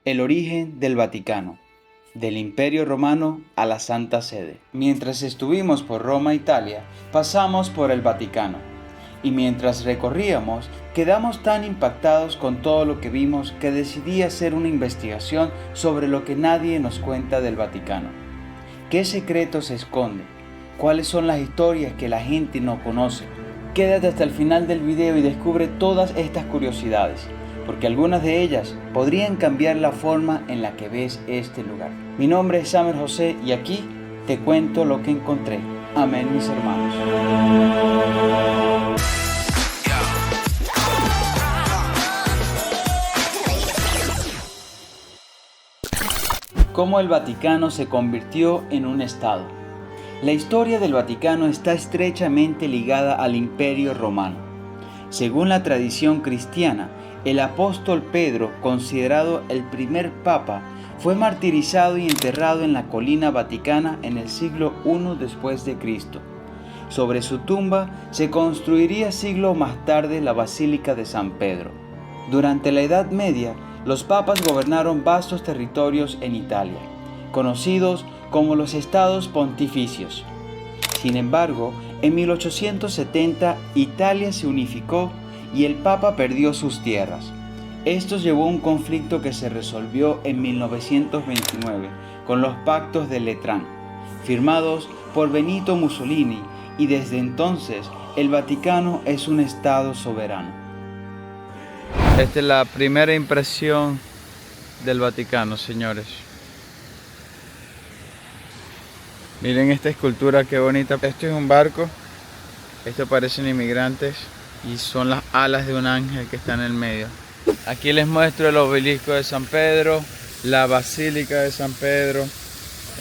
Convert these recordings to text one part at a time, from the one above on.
El origen del Vaticano, del Imperio Romano a la Santa Sede. Mientras estuvimos por Roma, Italia, pasamos por el Vaticano. Y mientras recorríamos, quedamos tan impactados con todo lo que vimos que decidí hacer una investigación sobre lo que nadie nos cuenta del Vaticano. ¿Qué secreto se esconde? ¿Cuáles son las historias que la gente no conoce? Quédate hasta el final del video y descubre todas estas curiosidades, porque algunas de ellas podrían cambiar la forma en la que ves este lugar. Mi nombre es Samer José y aquí te cuento lo que encontré. Amén, mis hermanos. ¿Cómo el Vaticano se convirtió en un estado? La historia del Vaticano está estrechamente ligada al Imperio Romano. Según la tradición cristiana, el apóstol Pedro, considerado el primer papa, fue martirizado y enterrado en la colina vaticana en el siglo I después de Cristo. Sobre su tumba se construiría siglos más tarde la Basílica de San Pedro. Durante la Edad Media, los papas gobernaron vastos territorios en Italia, conocidos como los Estados Pontificios. Sin embargo, en 1870 Italia se unificó y el Papa perdió sus tierras. Esto llevó a un conflicto que se resolvió en 1929 con los Pactos de Letrán, firmados por Benito Mussolini, y desde entonces el Vaticano es un estado soberano. Esta es la primera impresión del Vaticano, señores. Miren esta escultura, qué bonita. Esto es un barco, esto parecen inmigrantes y son las alas de un ángel que está en el medio. Aquí les muestro el obelisco de San Pedro, la Basílica de San Pedro.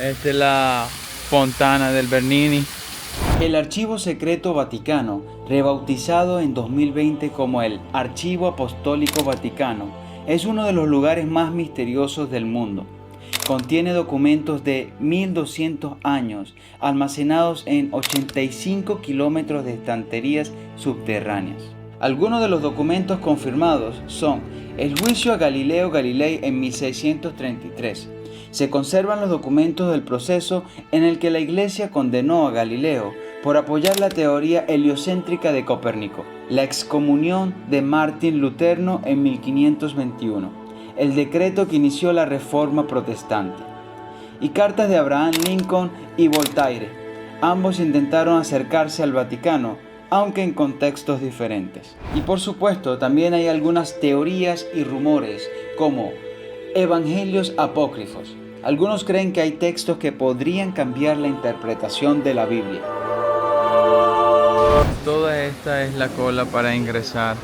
Esta es la fontana del Bernini. El Archivo Secreto Vaticano, rebautizado en 2020 como el Archivo Apostólico Vaticano, es uno de los lugares más misteriosos del mundo. Contiene documentos de 1200 años almacenados en 85 kilómetros de estanterías subterráneas. Algunos de los documentos confirmados son el juicio a Galileo Galilei en 1633. Se conservan los documentos del proceso en el que la Iglesia condenó a Galileo por apoyar la teoría heliocéntrica de Copérnico, la excomunión de Martín Lutero en 1521. El decreto que inició la Reforma Protestante, y cartas de Abraham Lincoln y Voltaire. Ambos intentaron acercarse al Vaticano, aunque en contextos diferentes. Y por supuesto, también hay algunas teorías y rumores, como evangelios apócrifos. Algunos creen que hay textos que podrían cambiar la interpretación de la Biblia. Toda esta es la cola para ingresar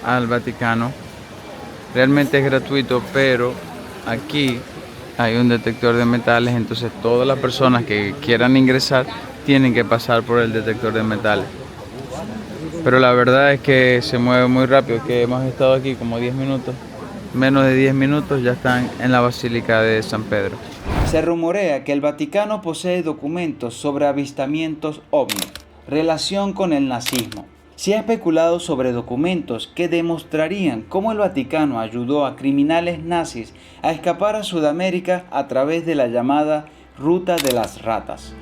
al Vaticano. Realmente es gratuito, pero aquí hay un detector de metales, entonces todas las personas que quieran ingresar tienen que pasar por el detector de metales. Pero la verdad es que se mueve muy rápido, que hemos estado aquí como 10 minutos, menos de 10 minutos ya están en la Basílica de San Pedro. Se rumorea que el Vaticano posee documentos sobre avistamientos ovni, relación con el nazismo. Se ha especulado sobre documentos que demostrarían cómo el Vaticano ayudó a criminales nazis a escapar a Sudamérica a través de la llamada Ruta de las Ratas.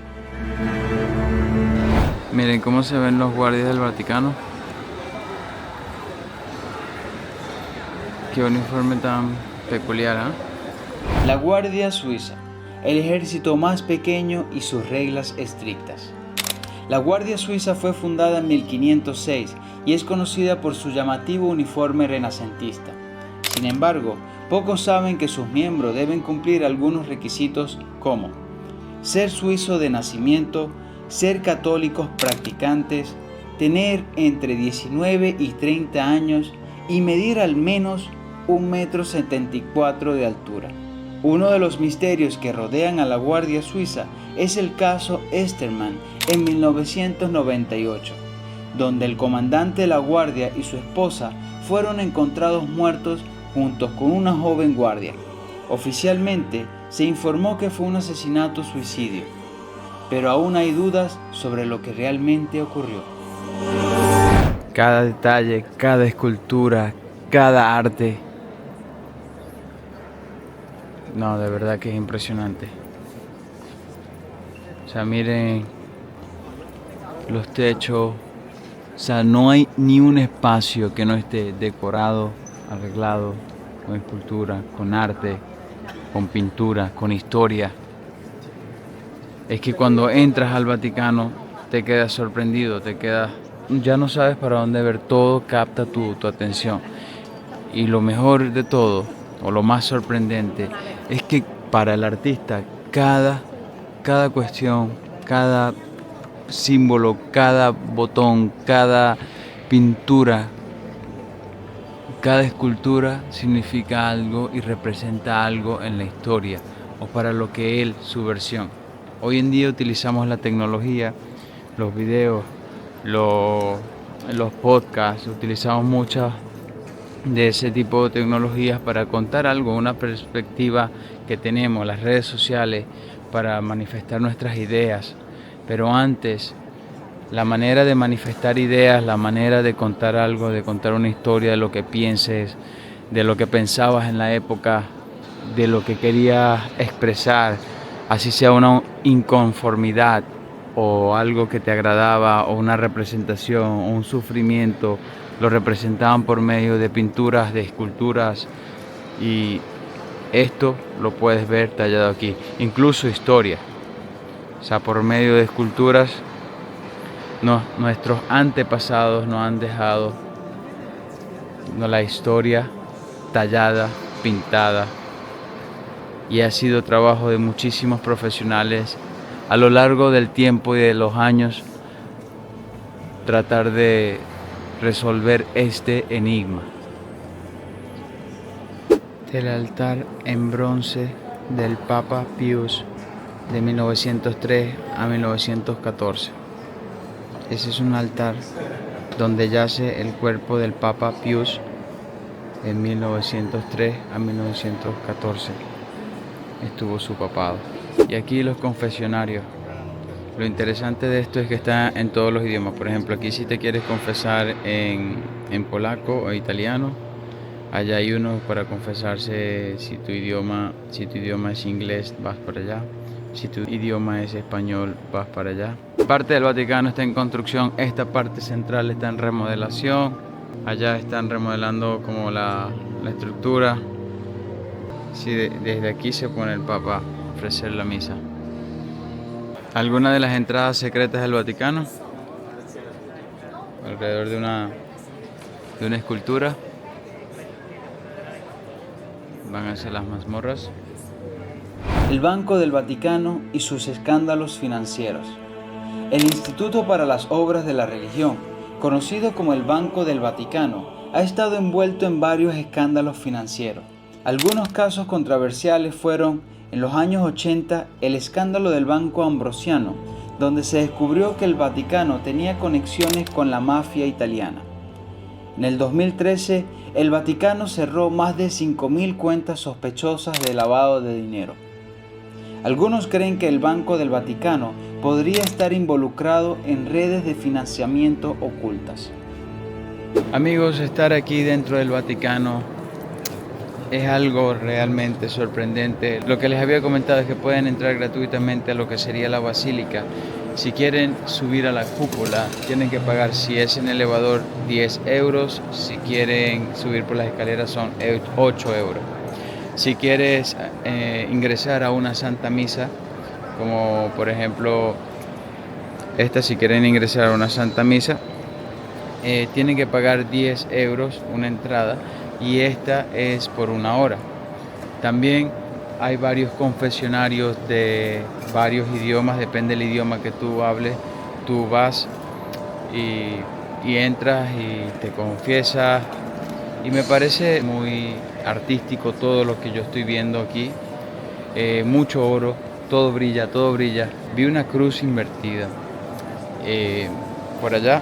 Miren cómo se ven los guardias del Vaticano. Qué uniforme tan peculiar, ¿eh? La Guardia Suiza, el ejército más pequeño y sus reglas estrictas. La Guardia Suiza fue fundada en 1506 y es conocida por su llamativo uniforme renacentista. Sin embargo, pocos saben que sus miembros deben cumplir algunos requisitos como ser suizo de nacimiento, ser católicos practicantes, tener entre 19 y 30 años y medir al menos 1,74 m de altura. Uno de los misterios que rodean a la Guardia Suiza es el caso Estermann en 1998, donde el comandante de la guardia y su esposa fueron encontrados muertos junto con una joven guardia. Oficialmente se informó que fue un asesinato-suicidio, pero aún hay dudas sobre lo que realmente ocurrió. Cada detalle, cada escultura, cada arte No, de verdad que es impresionante. O sea, miren los techos. O sea, no hay ni un espacio que no esté decorado, arreglado, con escultura, con arte, con pintura, con historia. Es que cuando entras al Vaticano te quedas sorprendido, ya no sabes para dónde ver, todo capta tu atención. Y lo mejor de todo, o lo más sorprendente, es que para el artista cada cuestión, cada símbolo, cada botón, cada pintura, cada escultura significa algo y representa algo en la historia o para lo que él, su versión. Hoy en día utilizamos la tecnología, los videos, los podcasts, utilizamos muchas de ese tipo de tecnologías para contar algo, una perspectiva que tenemos, las redes sociales, para manifestar nuestras ideas. Pero antes, la manera de manifestar ideas, la manera de contar algo, de contar una historia de lo que pienses, de lo que pensabas en la época, de lo que querías expresar, así sea una inconformidad o algo que te agradaba o una representación o un sufrimiento, lo representaban por medio de pinturas, de esculturas, y esto lo puedes ver tallado aquí, incluso historia. O sea, por medio de esculturas nuestros antepasados nos han dejado la historia tallada, pintada, y ha sido trabajo de muchísimos profesionales a lo largo del tiempo y de los años tratar de resolver este enigma. El altar en bronce del Papa Pius de 1903 a 1914. Ese es un altar donde yace el cuerpo del Papa Pius en 1903 a 1914. Estuvo su papado. Y aquí los confesionarios. Lo interesante de esto es que está en todos los idiomas. Por ejemplo, aquí si te quieres confesar en polaco o italiano, allá hay uno para confesarse. Si tu idioma es inglés, vas para allá. Si tu idioma es español, vas para allá. Parte del Vaticano está en construcción, esta parte central está en remodelación. Allá están remodelando como la estructura. Sí, desde aquí se pone el Papa a ofrecer la misa. ¿Alguna de las entradas secretas del Vaticano? Alrededor de una escultura. Van a ser las mazmorras. El Banco del Vaticano y sus escándalos financieros. El Instituto para las Obras de la Religión, conocido como el Banco del Vaticano, ha estado envuelto en varios escándalos financieros. Algunos casos controversiales fueron, en los años 80, el escándalo del Banco Ambrosiano, donde se descubrió que el Vaticano tenía conexiones con la mafia italiana. En el 2013, el Vaticano cerró más de 5.000 cuentas sospechosas de lavado de dinero. Algunos creen que el Banco del Vaticano podría estar involucrado en redes de financiamiento ocultas. Amigos, estar aquí dentro del Vaticano es algo realmente sorprendente. Lo que les había comentado es que pueden entrar gratuitamente a lo que sería la basílica. Si quieren subir a la cúpula, tienen que pagar, si es en elevador, 10 euros. Si quieren subir por las escaleras, son 8 euros. Si quieres ingresar a una Santa Misa, como por ejemplo esta, si quieren ingresar a una Santa Misa, tienen que pagar 10 euros una entrada, y esta es por 1 hora. También hay varios confesionarios de varios idiomas, depende del idioma que tú hables. Tú vas y entras y te confiesas, y me parece muy artístico todo lo que yo estoy viendo aquí. Mucho oro, todo brilla, todo brilla. Vi una cruz invertida por allá.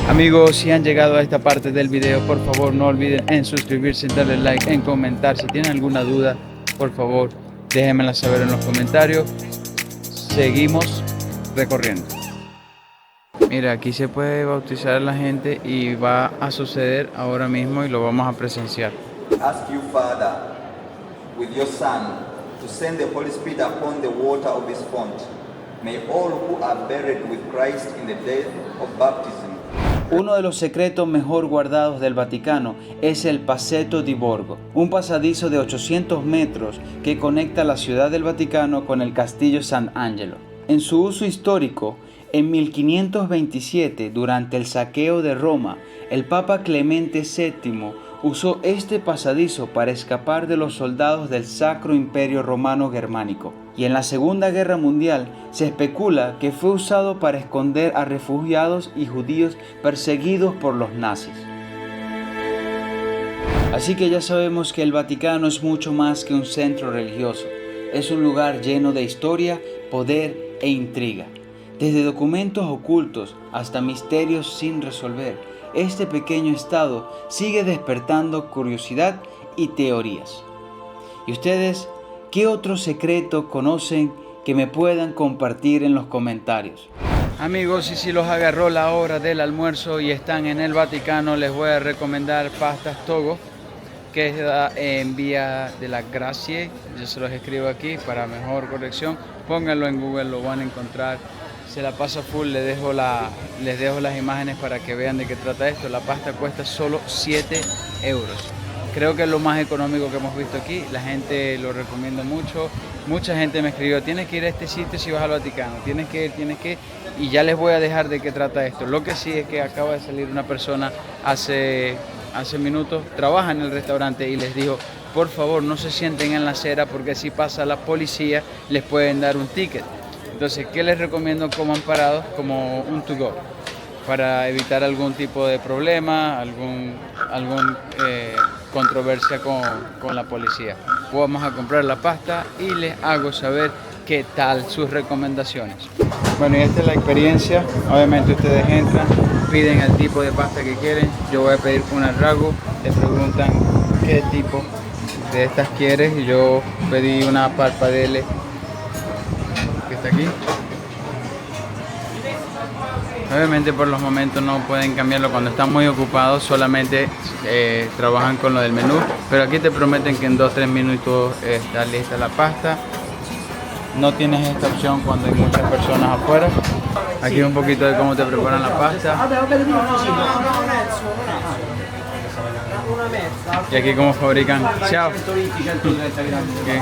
Amigos, si han llegado a esta parte del video, por favor no olviden en suscribirse, darle like, en comentar. Si tienen alguna duda, por favor déjenmela saber en los comentarios. seguimos recorriendo. Mira, aquí se puede bautizar a la gente y va a suceder ahora mismo y lo vamos a presenciar. Ask you, Father, with your Son, to send the Holy Spirit upon the water of his font. May all who are buried with Christ in the death of baptism. Uno de los secretos mejor guardados del Vaticano es el Passetto di Borgo, un pasadizo de 800 metros que conecta la ciudad del Vaticano con el castillo Sant'Angelo. En su uso histórico, en 1527, durante el saqueo de Roma, el Papa Clemente VII usó este pasadizo para escapar de los soldados del Sacro Imperio Romano Germánico. Y en la Segunda Guerra Mundial se especula que fue usado para esconder a refugiados y judíos perseguidos por los nazis. Así que ya sabemos que el Vaticano es mucho más que un centro religioso. Es un lugar lleno de historia, poder e intriga. Desde documentos ocultos hasta misterios sin resolver, este pequeño estado sigue despertando curiosidad y teorías. ¿Y ustedes qué otro secreto conocen que me puedan compartir en los comentarios? Amigos, y si los agarró la hora del almuerzo y están en el Vaticano, les voy a recomendar Pastas Togo, que es en Vía de la Grazie. Yo se los escribo aquí para mejor corrección. Pónganlo en Google, lo van a encontrar. Se la paso full, les dejo las imágenes para que vean de qué trata esto. La pasta cuesta solo 7 euros. Creo que es lo más económico que hemos visto aquí. La gente lo recomienda mucho. Mucha gente me escribió, tienes que ir a este sitio si vas al Vaticano. Tienes que ir. Y ya les voy a dejar de qué trata esto. Lo que sí es que acaba de salir una persona hace minutos, trabaja en el restaurante y les dijo, por favor no se sienten en la acera porque si pasa la policía les pueden dar un ticket. Entonces, ¿qué les recomiendo? Coman parados como un to go para evitar algún tipo de problema, algún controversia con la policía. Vamos a comprar la pasta y les hago saber qué tal sus recomendaciones. Bueno, y esta es la experiencia. Obviamente ustedes entran, piden el tipo de pasta que quieren. Yo voy a pedir una ragu, les preguntan qué tipo de estas quieres y yo pedí una parpadelle que está aquí. Obviamente por los momentos no pueden cambiarlo cuando están muy ocupados, solamente trabajan con lo del menú, pero aquí te prometen que en 2-3 minutos está lista la pasta. No tienes esta opción cuando hay muchas personas afuera. Aquí un poquito de cómo te preparan la pasta. Y aquí cómo fabrican. Chao. Okay.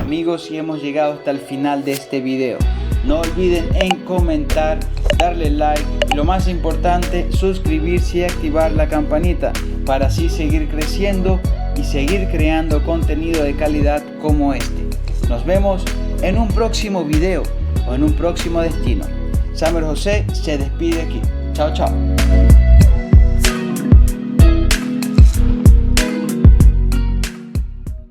Amigos, y hemos llegado hasta el final de este video. No olviden en comentar, darle like y lo más importante, suscribirse y activar la campanita para así seguir creciendo y seguir creando contenido de calidad como este. Nos vemos en un próximo video o en un próximo destino. Samuel José se despide aquí. Chao, chao.